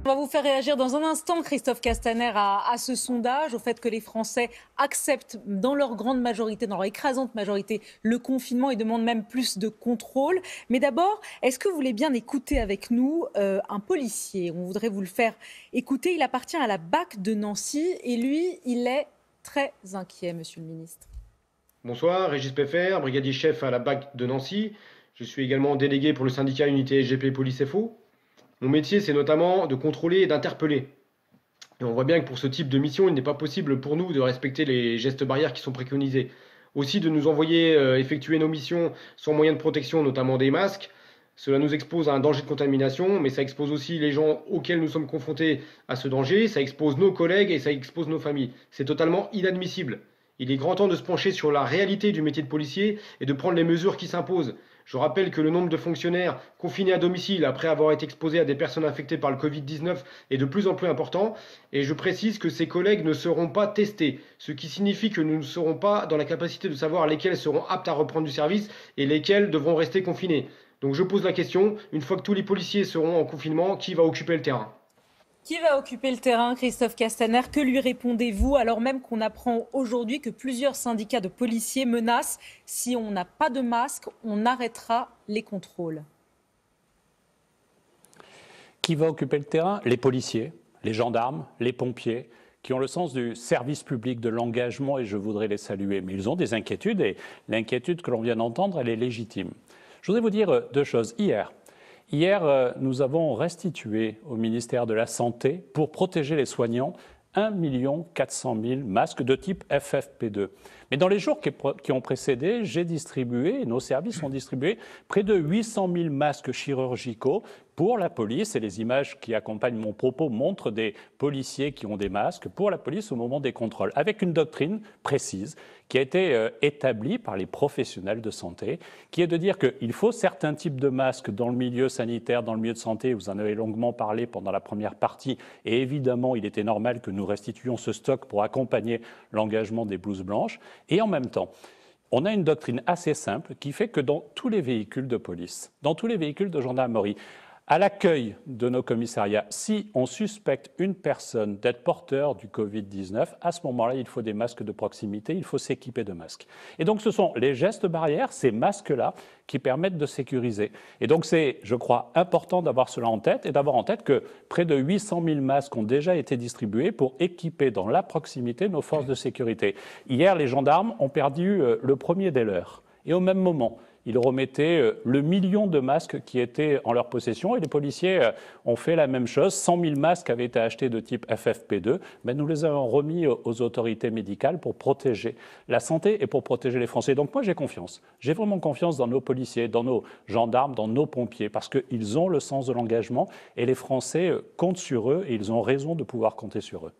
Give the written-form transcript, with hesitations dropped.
On va vous faire réagir dans un instant, Christophe Castaner, à ce sondage, au fait que les Français acceptent dans leur grande majorité, dans leur écrasante majorité, le confinement et demandent même plus de contrôle. Mais d'abord, est-ce que vous voulez bien écouter avec nous un policier? On voudrait vous le faire écouter. Il appartient à la BAC de Nancy et lui, il est très inquiet, monsieur le ministre. Bonsoir, Régis Peffert, brigadier chef à la BAC de Nancy. Je suis également délégué pour le syndicat Unité SGP Police FO. Mon métier, c'est notamment de contrôler et d'interpeller. Et on voit bien que pour ce type de mission, il n'est pas possible pour nous de respecter les gestes barrières qui sont préconisés. Aussi de nous envoyer effectuer nos missions sans moyen de protection, notamment des masques. Cela nous expose à un danger de contamination, mais ça expose aussi les gens auxquels nous sommes confrontés à ce danger, ça expose nos collègues et ça expose nos familles. C'est totalement inadmissible. Il est grand temps de se pencher sur la réalité du métier de policier et de prendre les mesures qui s'imposent. Je rappelle que le nombre de fonctionnaires confinés à domicile après avoir été exposés à des personnes infectées par le Covid-19 est de plus en plus important. Et je précise que ces collègues ne seront pas testés, ce qui signifie que nous ne serons pas dans la capacité de savoir lesquels seront aptes à reprendre du service et lesquels devront rester confinés. Donc je pose la question, une fois que tous les policiers seront en confinement, qui va occuper le terrain ? Qui va occuper le terrain, Christophe Castaner? Que lui répondez-vous, alors même qu'on apprend aujourd'hui que plusieurs syndicats de policiers menacent si on n'a pas de masque, on arrêtera les contrôles? Qui va occuper le terrain? Les policiers, les gendarmes, les pompiers, qui ont le sens du service public, de l'engagement, et je voudrais les saluer. Mais ils ont des inquiétudes, et l'inquiétude que l'on vient d'entendre, elle est légitime. Je voudrais vous dire deux choses. Hier, nous avons restitué au ministère de la Santé, pour protéger les soignants, 1 400 000 masques de type FFP2. Mais dans les jours qui ont précédé, j'ai distribué, nos services ont distribué près de 800 000 masques chirurgicaux pour la police. Et les images qui accompagnent mon propos montrent des policiers qui ont des masques pour la police au moment des contrôles, avec une doctrine précise qui a été établie par les professionnels de santé, qui est de dire qu'il faut certains types de masques dans le milieu sanitaire, dans le milieu de santé. Vous en avez longuement parlé pendant la première partie. Et évidemment, il était normal que nous restituions ce stock pour accompagner l'engagement des blouses blanches. Et en même temps, on a une doctrine assez simple qui fait que dans tous les véhicules de police, dans tous les véhicules de gendarmerie, à l'accueil de nos commissariats, si on suspecte une personne d'être porteur du Covid-19, à ce moment-là, il faut des masques de proximité, il faut s'équiper de masques. Et donc, ce sont les gestes barrières, ces masques-là, qui permettent de sécuriser. Et donc, c'est, je crois, important d'avoir cela en tête et d'avoir en tête que près de 800 000 masques ont déjà été distribués pour équiper dans la proximité nos forces de sécurité. Hier, les gendarmes ont perdu le premier des leurs. Et au même moment, ils remettaient le million de masques qui étaient en leur possession et les policiers ont fait la même chose. 100 000 masques avaient été achetés de type FFP2, mais nous les avons remis aux autorités médicales pour protéger la santé et pour protéger les Français. Donc moi j'ai confiance, j'ai vraiment confiance dans nos policiers, dans nos gendarmes, dans nos pompiers, parce qu'ils ont le sens de l'engagement et les Français comptent sur eux et ils ont raison de pouvoir compter sur eux.